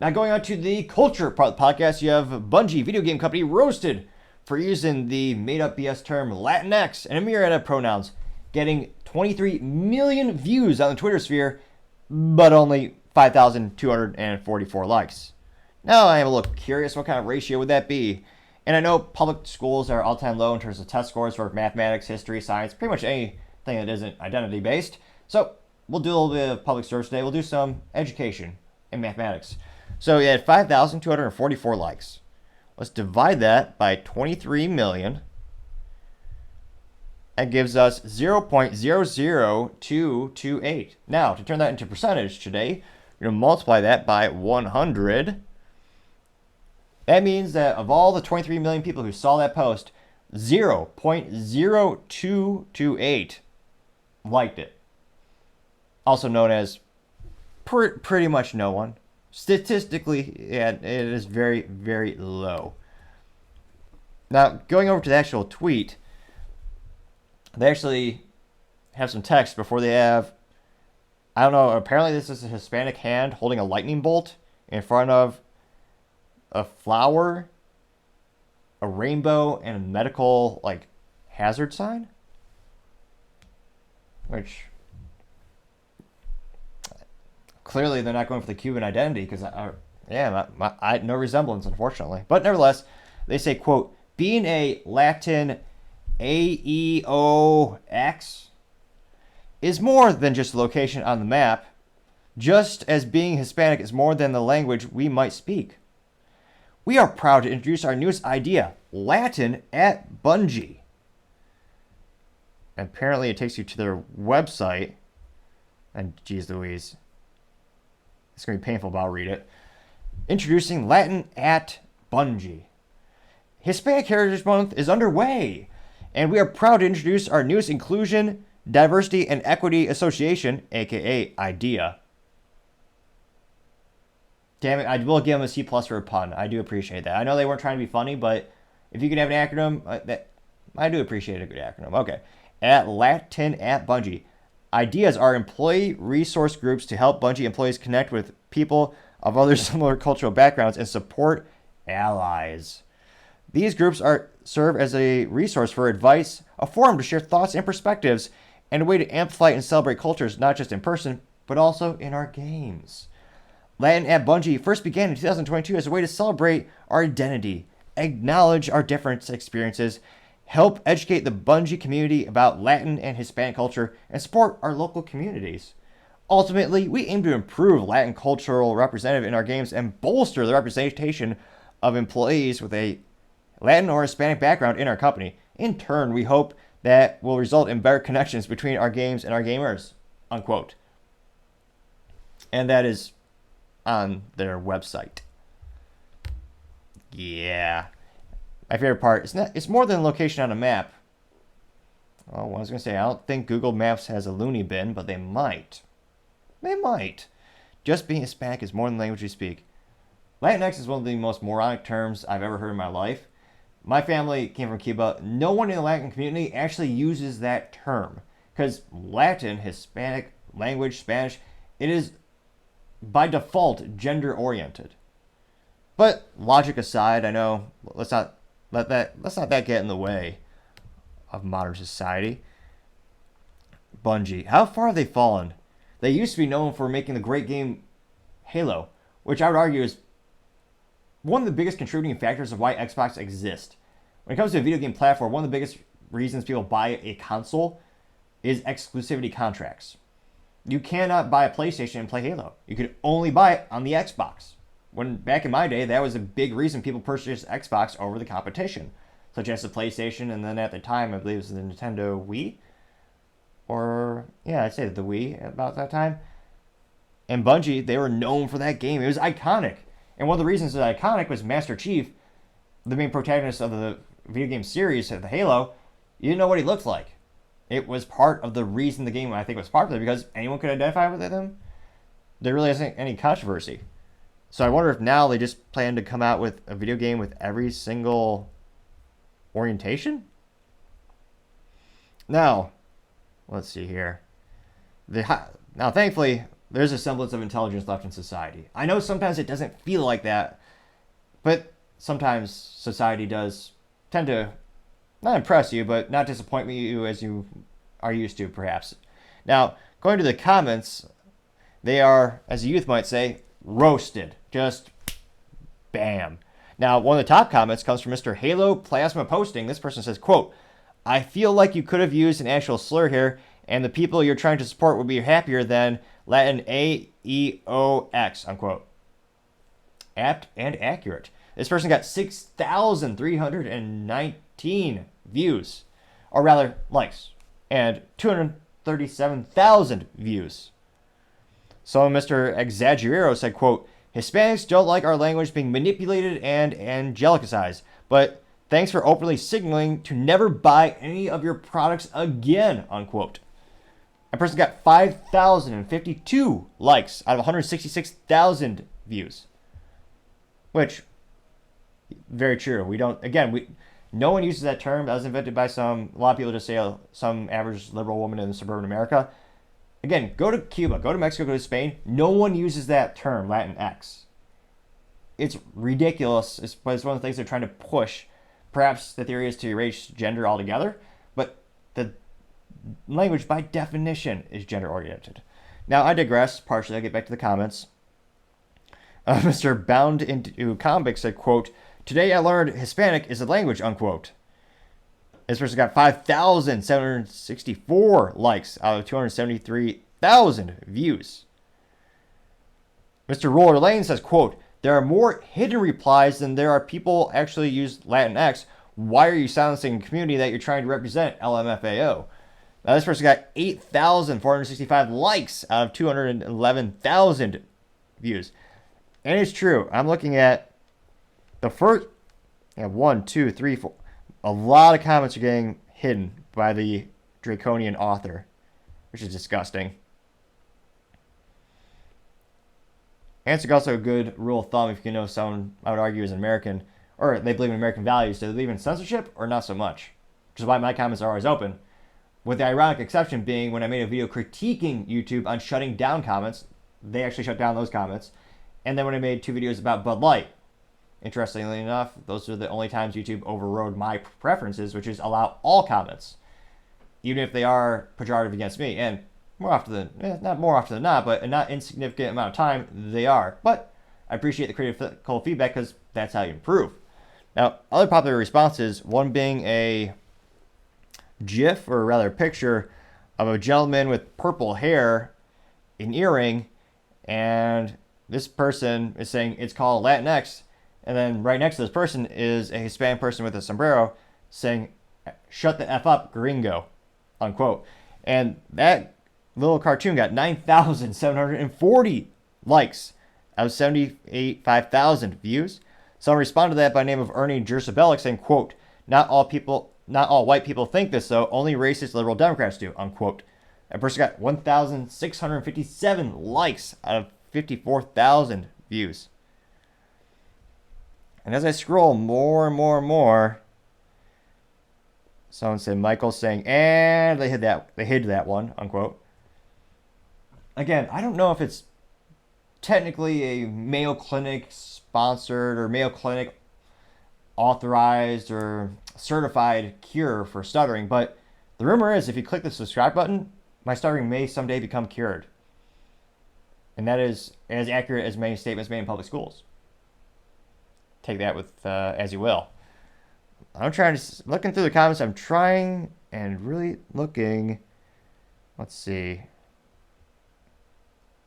Now going on to the culture part of the podcast, you have Bungie, video game company, roasted for using the made-up BS term Latinx and a myriad of pronouns, getting 23 million views on the Twitter sphere, but only 5,244 likes. Now I am a little curious, what kind of ratio would that be? And I know public schools are all-time low in terms of test scores for mathematics, history, science, pretty much anything that isn't identity-based. So we'll do a little bit of public service today. We'll do some education in mathematics. So we had 5,244 likes. Let's divide that by 23 million. That gives us 0.00228. Now, to turn that into percentage today, we're going to multiply that by 100. That means that of all the 23 million people who saw that post, 0.0228 liked it. Also known as pretty much no one. Statistically, yeah, it is very, very low. Now, going over to the actual tweet, they actually have some text before they have, I don't know, apparently this is a Hispanic hand holding a lightning bolt in front of a flower, a rainbow, and a medical, hazard sign? Which, clearly they're not going for the Cuban identity, because, no resemblance, unfortunately. But nevertheless, they say, quote, being a Latin AEOX is more than just a location on the map, just as being Hispanic is more than the language we might speak. We are proud to introduce our newest idea, Latin at Bungie. And apparently it takes you to their website, and geez Louise, it's going to be painful, but I'll read it. Introducing Latin at Bungie. Hispanic Heritage Month is underway, and we are proud to introduce our newest Inclusion, Diversity, and Equity Association, aka IDEA. Damn it, I will give them a C+ for a pun. I do appreciate that. I know they weren't trying to be funny, but if you could have an acronym, I do appreciate a good acronym. Okay. At Latin at Bungie. IDEAs are employee resource groups to help Bungie employees connect with people of other similar cultural backgrounds and support allies. These groups serve as a resource for advice, a forum to share thoughts and perspectives, and a way to amplify and celebrate cultures not just in person, but also in our games. Latin at Bungie first began in 2022 as a way to celebrate our identity, acknowledge our different experiences, help educate the Bungie community about Latin and Hispanic culture, and support our local communities. Ultimately, we aim to improve Latin cultural representative in our games and bolster the representation of employees with a Latin or Hispanic background in our company. In turn, we hope that will result in better connections between our games and our gamers, unquote. And that is on their website. Yeah. My favorite part, it's more than a location on a map. Oh, I was going to say, I don't think Google Maps has a loony bin, but they might. They might. Just being Hispanic is more than the language you speak. Latinx is one of the most moronic terms I've ever heard in my life. My family came from Cuba. No one in the Latin community actually uses that term. Because Latin, Hispanic language, Spanish, it is by default gender-oriented. But logic aside, I know, let's not let that get in the way of modern society. Bungie, how far have they fallen? They used to be known for making the great game Halo, which I would argue is one of the biggest contributing factors of why Xbox exists. When it comes to a video game platform, one of the biggest reasons people buy a console is exclusivity contracts. You cannot buy a PlayStation and play Halo. You could only buy it on the Xbox. When back in my day, that was a big reason people purchased Xbox over the competition, such as the PlayStation, and then at the time, I believe it was the Nintendo Wii. I'd say the Wii about that time. And Bungie, they were known for that game. It was iconic. And one of the reasons it was iconic was Master Chief, the main protagonist of the video game series, the Halo. You didn't know what he looked like. It was part of the reason the game, I think, was popular, because anyone could identify with him. There really isn't any controversy. So I wonder if now they just plan to come out with a video game with every single orientation? Now, let's see here. Now, thankfully, there's a semblance of intelligence left in society. I know sometimes it doesn't feel like that, but sometimes society does tend to not impress you, but not disappoint you as you are used to, perhaps. Now, going to the comments, they are, as a youth might say, roasted. Just bam. Now, one of the top comments comes from Mr. Halo Plasma Posting. This person says, quote, I feel like you could have used an actual slur here, and the people you're trying to support would be happier than Latin A-E-O-X, unquote. Apt and accurate. This person got 6,319 views, or rather, likes, and 237,000 views. So Mr. Exaggerero said, quote, Hispanics don't like our language being manipulated and angelicized, but thanks for openly signaling to never buy any of your products again, unquote. A person got 5,052 likes out of 166,000 views. Which, very true. No one uses that term. That was invented by a lot of people just say some average liberal woman in suburban America. Again, go to Cuba, go to Mexico, go to Spain. No one uses that term, Latinx. It's ridiculous, but it's one of the things they're trying to push. Perhaps the theory is to erase gender altogether, but the language, by definition, is gender-oriented. Now, I digress. Partially, I'll get back to the comments. Mr. Bound into Comics said, quote, Today I learned Hispanic is a language, unquote. This person got 5,764 likes out of 273,000 views. Mr. Roller Lane says, quote, There are more hidden replies than there are people actually use Latinx. Why are you silencing the community that you're trying to represent, LMFAO? Now, this person got 8,465 likes out of 211,000 views. And it's true. I'm looking at the first 1, 2, 3, 4. A lot of comments are getting hidden by the draconian author, which is disgusting. And it's also a good rule of thumb if you know someone, I would argue, is an American, or they believe in American values. Do they believe in censorship or not so much? Which is why my comments are always open. With the ironic exception being when I made a video critiquing YouTube on shutting down comments, they actually shut down those comments. And then when I made 2 videos about Bud Light, interestingly enough, those are the only times YouTube overrode my preferences, which is allow all comments, even if they are pejorative against me. And not more often than not, but a not insignificant amount of time, they are. But I appreciate the critical feedback because that's how you improve. Now, other popular responses, one being a GIF, or rather a picture, of a gentleman with purple hair, an earring, and this person is saying it's called Latinx, and then right next to this person is a Hispanic person with a sombrero saying, shut the F up, gringo, unquote. And that little cartoon got 9,740 likes out of 75,000 views. Someone responded to that by the name of Ernie Jersabelic saying, quote, not all white people think this, though. Only racist liberal Democrats do, unquote. That person got 1,657 likes out of 54,000 views. And as I scroll more and more and more, someone said, Michael saying, and they hid that one, unquote. Again, I don't know if it's technically a Mayo Clinic sponsored or Mayo Clinic authorized or certified cure for stuttering, but the rumor is if you click the subscribe button, my stuttering may someday become cured. And that is as accurate as many statements made in public schools. Take that with as you will. Looking through the comments, I'm trying and really looking. Let's see.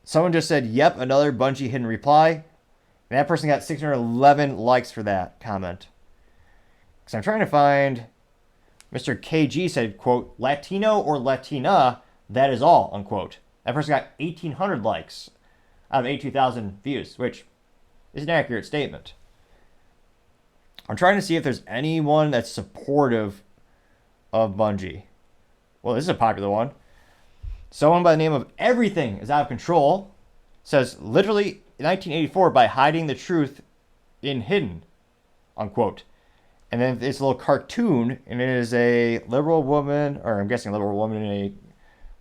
Someone just said, yep, another Bungie hidden reply. And that person got 611 likes for that comment. Because I'm trying to find, Mr. KG said, quote, Latino or Latina, that is all, unquote. That person got 1,800 likes out of 82,000 views, which is an accurate statement. I'm trying to see if there's anyone that's supportive of Bungie. Well, this is a popular one. Someone by the name of Everything is Out of Control says, literally 1984 by hiding the truth in hidden, unquote. And then this little cartoon, and it is a liberal woman, or I'm guessing a liberal woman in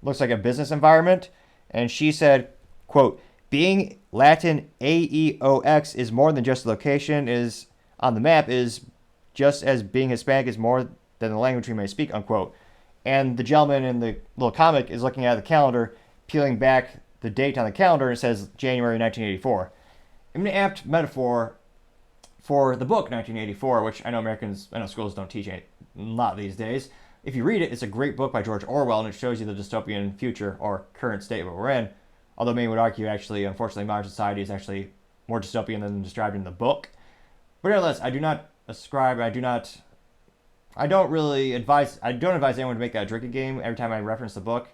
looks like a business environment. And she said, quote, being Latin AEOX is more than just a location is on the map, is just as being Hispanic is more than the language we may speak, unquote. And the gentleman in the little comic is looking at the calendar, peeling back the date on the calendar, and it says January 1984. An apt metaphor for the book 1984, which I know schools don't teach a lot these days. If you read it, it's a great book by George Orwell, and it shows you the dystopian future or current state of what we're in. Although many would argue, actually, unfortunately, modern society is actually more dystopian than described in the book. But nevertheless, I don't advise anyone to make that a drinking game. Every time I reference the book,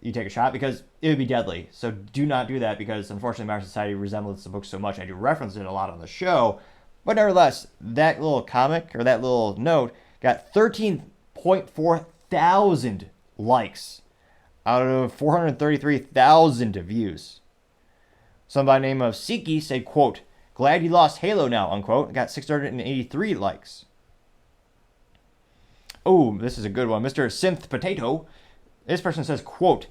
you take a shot, because it would be deadly. So do not do that, because unfortunately, modern society resembles the book so much. I do reference it a lot on the show. But nevertheless, that little comic, or that little note, got 13.4 thousand likes out of 433,000 views. Somebody by the name of Siki said, quote, glad you lost Halo now, unquote. It got 683 likes. Oh, this is a good one. Mr. Synth Potato. This person says, quote,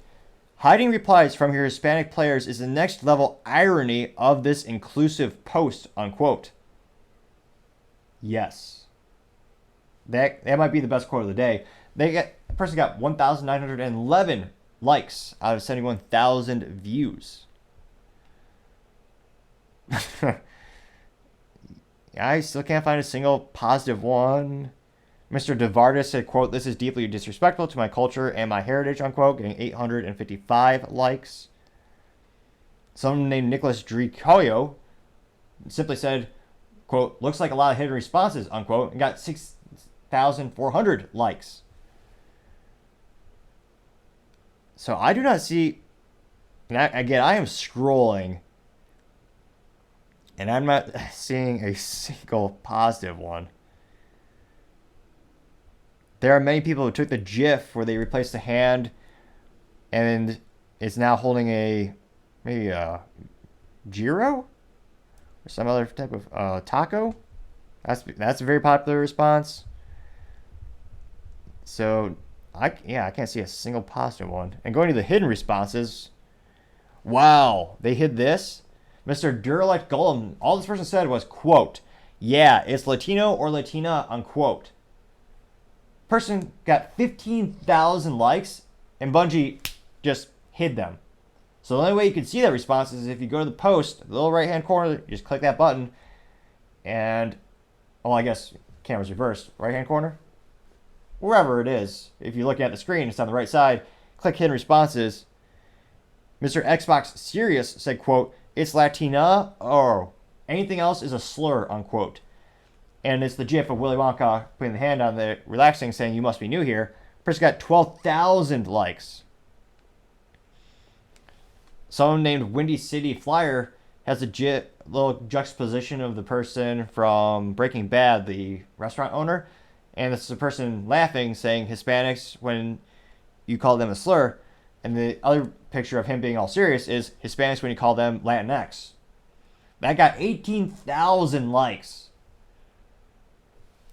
hiding replies from your Hispanic players is the next level irony of this inclusive post, unquote. Yes. That might be the best quote of the day. The person got 1,911 likes out of 71,000 views. I still can't find a single positive one. Mr. DeVardis said, quote, this is deeply disrespectful to my culture and my heritage, unquote, getting 855 likes. Someone named Nicholas Dricoyo simply said, quote, looks like a lot of hidden responses, unquote, and got 6,400 likes. So I do not see, and again, I am scrolling, and I'm not seeing a single positive one. There are many people who took the GIF where they replaced the hand, and it's now holding maybe a gyro or some other type of taco. That's a very popular response. So I can't see a single positive one. And going to the hidden responses, wow, they hid this. Mr. Durelect Golem, all this person said was, quote, yeah, it's Latino or Latina, unquote. Person got 15,000 likes, and Bungie just hid them. So the only way you can see that response is if you go to the post, the little right-hand corner, you just click that button, and, well, I guess camera's reversed. Right-hand corner? Wherever it is. If you're looking at the screen, it's on the right side. Click hidden responses. Mr. Xbox Serious said, quote, it's Latina or anything else is a slur, unquote. And it's the GIF of Willy Wonka putting the hand on the relaxing, saying, you must be new here. Person got 12,000 likes. Someone named Windy City Flyer has a little juxtaposition of the person from Breaking Bad, the restaurant owner. And it's the person laughing, saying Hispanics when you call them a slur. And the other picture of him being all serious is Hispanics when you call them Latinx. That got 18,000 likes.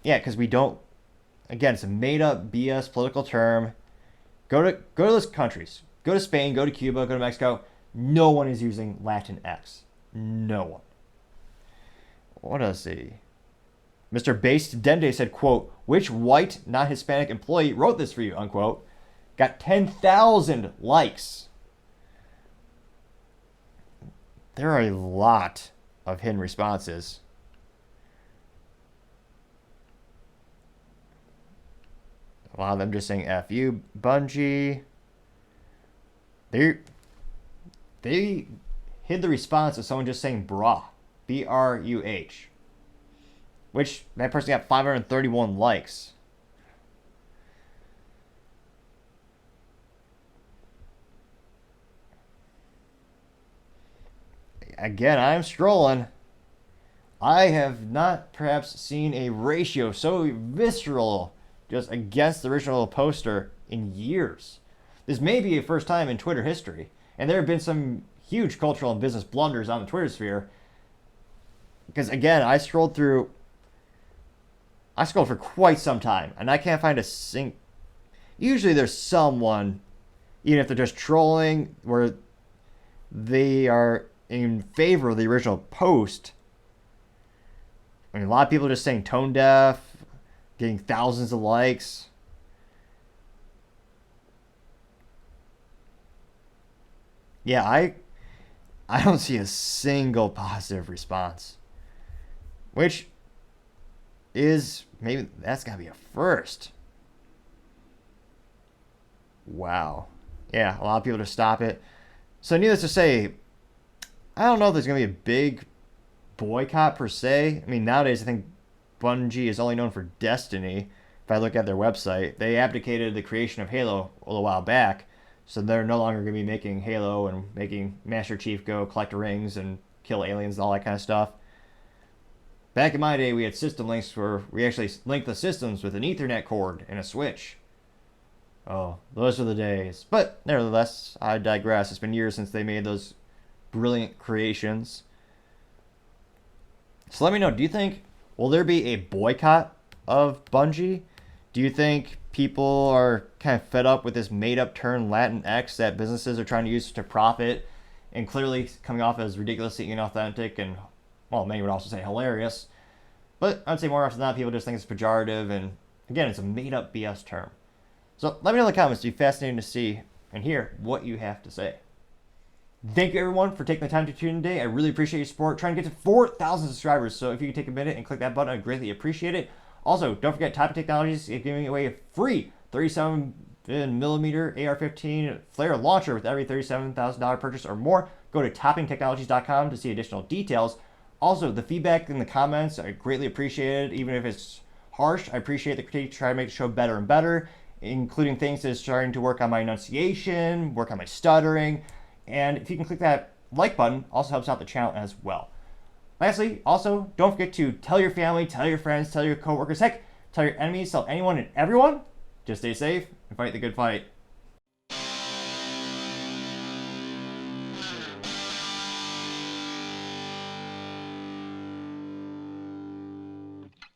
Yeah, because we don't, again, it's a made-up BS political term. Go to those countries. Go to Spain, go to Cuba, go to Mexico. No one is using Latinx. No one. What else see? Mr. Based Dende said, quote, which white, not Hispanic employee wrote this for you, unquote. Got 10,000 likes. There are a lot of hidden responses. A lot of them just saying F you, Bungie. They hid the response of someone just saying bruh. B-R-U-H. Which, that person got 531 likes. Again, I'm scrolling. I have not perhaps seen a ratio so visceral just against the original poster in years. This may be a first time in Twitter history, and there have been some huge cultural and business blunders on the Twitter sphere. Because again, I scrolled for quite some time, and I can't find a usually there's someone, even if they're just trolling, where they are in favor of the original post. I mean, a lot of people are just saying tone deaf, getting thousands of likes. Yeah, I don't see a single positive response, which is maybe that's gotta be a first. Wow. Yeah, a lot of people to stop it. So needless to say, I don't know if there's gonna be a big boycott per se. I mean, nowadays I think Bungie is only known for Destiny. If I look at their website, they abdicated the creation of Halo a little while back, so they're no longer going to be making Halo and making Master Chief go collect rings and kill aliens and all that kind of stuff. Back in my day, we had system links where we actually linked the systems with an Ethernet cord and a switch. Oh, those are the days. But nevertheless, I digress. It's been years since they made those brilliant creations. So let me know, do you think, will there be a boycott of Bungie? Do you think people are kind of fed up with this made-up term Latinx that businesses are trying to use to profit and clearly coming off as ridiculously inauthentic and, well, many would also say hilarious. But I'd say more often than not, people just think it's pejorative and, again, it's a made-up BS term. So let me know in the comments. It'd be fascinating to see and hear what you have to say. Thank you, everyone, for taking the time to tune in today. I really appreciate your support. Trying to get to 4,000 subscribers, so if you could take a minute and click that button, I'd greatly appreciate it. Also, don't forget, Topic Technologies is giving away a free 37mm AR-15 flare launcher with every $37,000 purchase or more. Go to toppingtechnologies.com to see additional details. Also, the feedback in the comments, I greatly appreciate it. Even if it's harsh, I appreciate the critique to try to make the show better and better, including things that's starting to work on my enunciation, work on my stuttering. And if you can click that like button, also helps out the channel as well. Lastly, also, don't forget to tell your family, tell your friends, tell your coworkers, heck, tell your enemies, tell anyone and everyone. Just stay safe and fight the good fight.